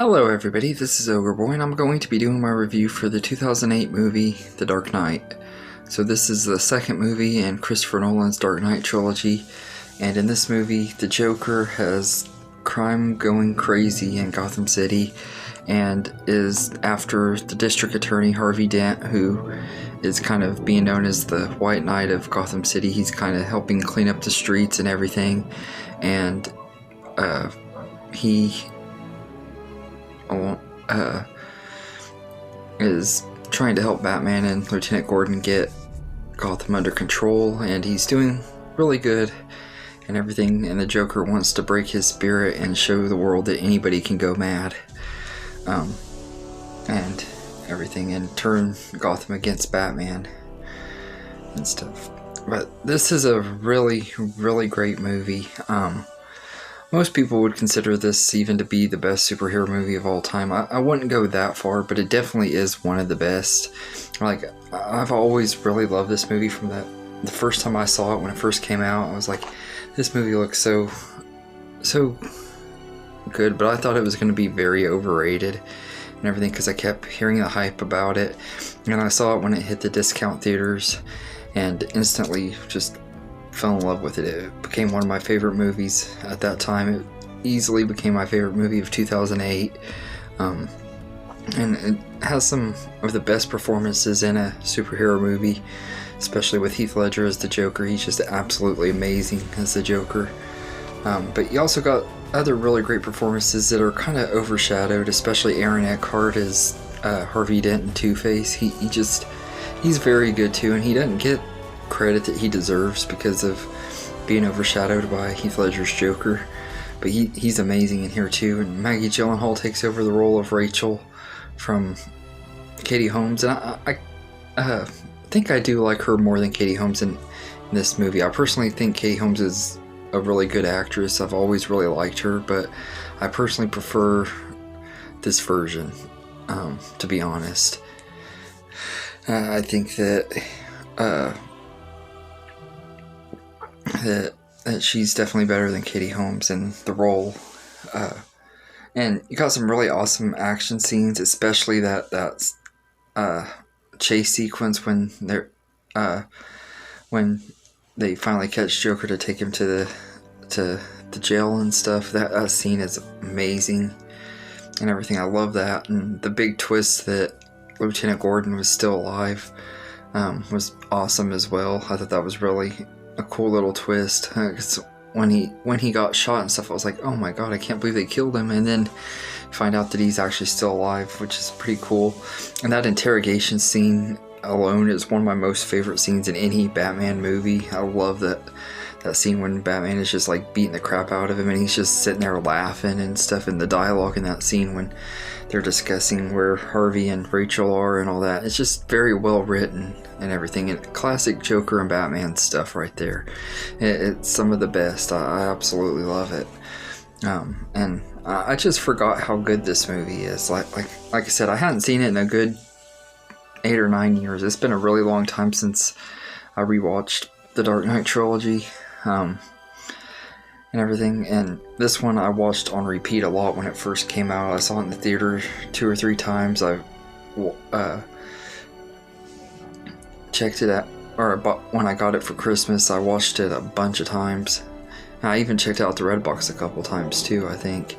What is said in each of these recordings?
Hello everybody, this is Ogre Boy, and I'm going to be doing my review for the 2008 movie, The Dark Knight. So this is the second movie in Christopher Nolan's Dark Knight trilogy, and in this movie, the Joker has crime going crazy in Gotham City, and is after the district attorney Harvey Dent, who is kind of being known as the White Knight of Gotham City. He's kind of helping clean up the streets and everything, and he is trying to help Batman and Lieutenant Gordon get Gotham under control, and he's doing really good and everything, and the Joker wants to break his spirit and show the world that anybody can go mad and everything, and turn Gotham against Batman and stuff. But this is a really great movie. Most people would consider this even to be the best superhero movie of all time. I wouldn't go that far, but it definitely is one of the best. Like, I've always really loved this movie from the first time I saw it when it first came out. I was like, this movie looks so good, but I thought it was going to be very overrated and everything because I kept hearing the hype about it. And I saw it when it hit the discount theaters and instantly just fell in love with it. It became one of my favorite movies at that time. It easily became my favorite movie of 2008. And it has some of the best performances in a superhero movie, especially with Heath Ledger as the Joker. He's just absolutely amazing as the Joker. But you also got other really great performances that are kind of overshadowed, especially Aaron Eckhart as Harvey Dent and Two-Face. He's very good too, and he doesn't get credit that he deserves because of being overshadowed by Heath Ledger's Joker, but he's amazing in here too. And Maggie Gyllenhaal takes over the role of Rachel from Katie Holmes, and I think I do like her more than Katie Holmes in this movie. I personally think Katie Holmes is a really good actress. I've always really liked her, but I personally prefer this version, to be honest. I think that that she's definitely better than Katie Holmes in the role. And you got some really awesome action scenes, especially that chase sequence when they finally catch Joker to take him to the jail and stuff. That scene is amazing and everything. I love that, and the big twist that Lieutenant Gordon was still alive was awesome as well. I thought that was really a cool little twist. When he got shot and stuff, I was like, oh my god, I can't believe they killed him, and then find out that he's actually still alive, which is pretty cool. And that interrogation scene alone is one of my most favorite scenes in any Batman movie. I love that scene when Batman is just like beating the crap out of him and he's just sitting there laughing and stuff, and the dialogue in that scene when they're discussing where Harvey and Rachel are and all that. It's just very well written and everything, and classic Joker and Batman stuff right there. It's some of the best. I absolutely love it. And I just forgot how good this movie is. Like I said, I hadn't seen it in a good 8 or 9 years. It's been a really long time since I rewatched the Dark Knight trilogy and everything, and this one I watched on repeat a lot when it first came out. I saw it in the theater 2 or 3 times. I checked it out, or when I got it for Christmas, I watched it a bunch of times. I even checked out the Redbox a couple times too, I think.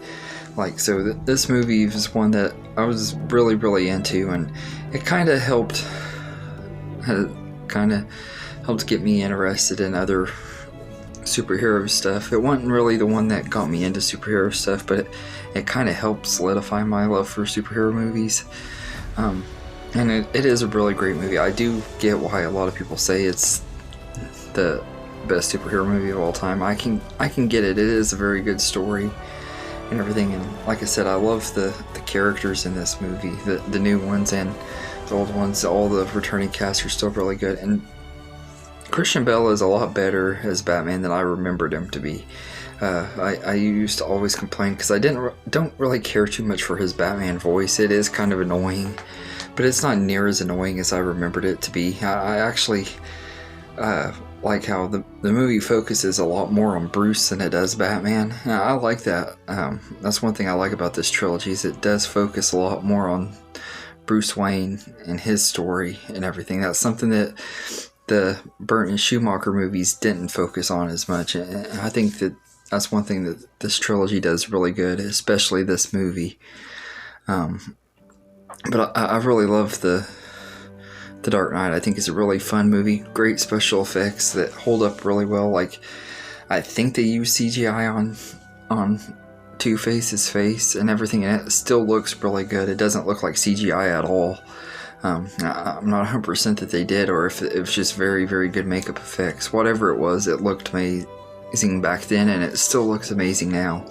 So this movie was one that I was really into, and it kind of helped get me interested in other superhero stuff. It wasn't really the one that got me into superhero stuff, but it kind of helped solidify my love for superhero movies. And it is a really great movie. I do get why a lot of people say it's the best superhero movie of all time. I can get it. It is a very good story and everything, and like I said, I love the characters in this movie, the new ones and the old ones. All the returning cast are still really good, and Christian Bale is a lot better as Batman than I remembered him to be. I used to always complain because I don't really care too much for his Batman voice. It is kind of annoying, but it's not near as annoying as I remembered it to be. I actually like how the movie focuses a lot more on Bruce than it does Batman. And I like that. That's one thing I like about this trilogy, is it does focus a lot more on Bruce Wayne and his story and everything. That's something that the Burton and Schumacher movies didn't focus on as much. And I think that that's one thing that this trilogy does really good, especially this movie. But I really love the Dark Knight. I think it's a really fun movie. Great special effects that hold up really well. Like, I think they use CGI on Two-Face's face and everything, and it still looks really good. It doesn't look like CGI at all. I'm not 100% that they did, or if it was just very, very good makeup effects. Whatever it was, it looked amazing back then, and it still looks amazing now.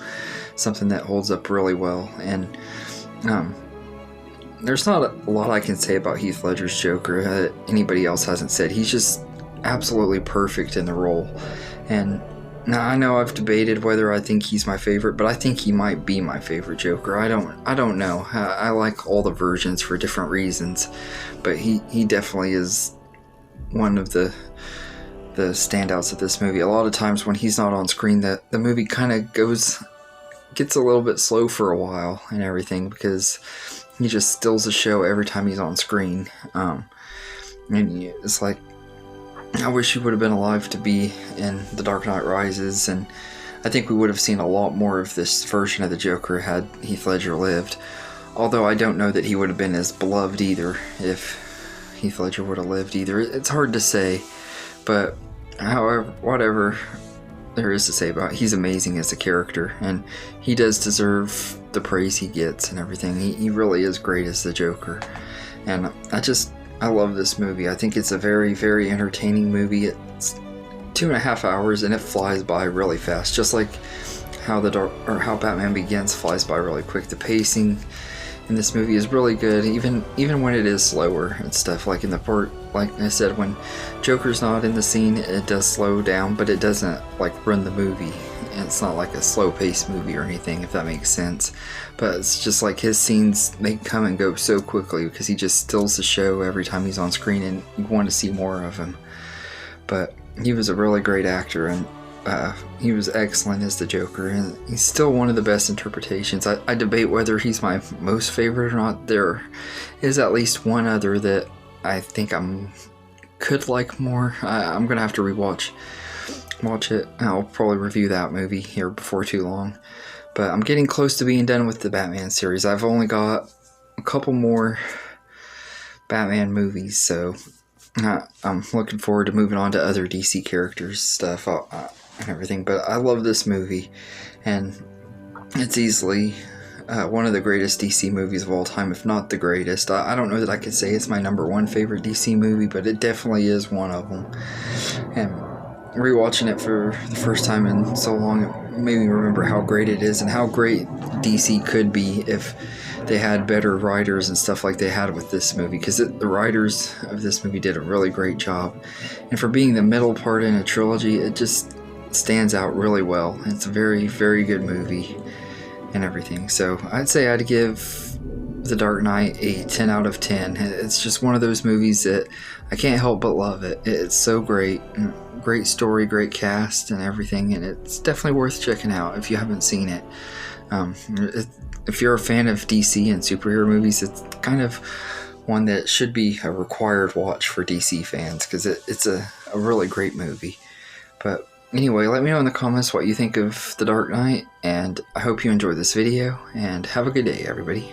Something that holds up really well. And there's not a lot I can say about Heath Ledger's Joker that anybody else hasn't said. He's just absolutely perfect in the role. And now, I know I've debated whether I think he's my favorite, but I think he might be my favorite Joker. I don't know. I like all the versions for different reasons, but he definitely is one of the standouts of this movie. A lot of times when he's not on screen, the movie kind of gets a little bit slow for a while and everything, because he just steals the show every time he's on screen. And it's like, I wish he would have been alive to be in The Dark Knight Rises, and I think we would have seen a lot more of this version of the Joker had Heath Ledger lived. Although I don't know that he would have been as beloved either if Heath Ledger would have lived either. It's hard to say, but however, whatever there is to say about it, he's amazing as a character, and he does deserve the praise he gets and everything. He really is great as the Joker, and I love this movie. I think it's a very, very entertaining movie. It's 2.5 hours, and it flies by really fast, just like how how Batman Begins flies by really quick. The pacing in this movie is really good, even when it is slower and stuff. Like in the part, like I said, when Joker's not in the scene, it does slow down, but it doesn't like run the movie. And it's not like a slow-paced movie or anything, if that makes sense. But it's just like his scenes, they come and go so quickly because he just steals the show every time he's on screen, and you want to see more of him. But he was a really great actor, and he was excellent as the Joker, and he's still one of the best interpretations. I debate whether he's my most favorite or not. There is at least one other that I think could like more. I'm gonna have to watch it. I'll probably review that movie here before too long. But I'm getting close to being done with the Batman series. I've only got a couple more Batman movies, so I'm looking forward to moving on to other DC characters stuff and everything. But I love this movie, and it's easily one of the greatest DC movies of all time, if not the greatest. I don't know that I could say it's my #1 favorite DC movie, but it definitely is one of them. And rewatching it for the first time in so long, it made me remember how great it is and how great DC could be if they had better writers and stuff like they had with this movie, because the writers of this movie did a really great job. And for being the middle part in a trilogy, it just stands out really well. It's a very, very good movie and everything. So I'd say I'd give The Dark Knight a 10 out of 10. It's just one of those movies that I can't help but love it. It's so great. Great story, great cast and everything, and it's definitely worth checking out if you haven't seen it. If you're a fan of DC and superhero movies, it's kind of one that should be a required watch for DC fans, because it's a really great movie. But anyway, let me know in the comments what you think of The Dark Knight, and I hope you enjoyed this video, and have a good day, everybody.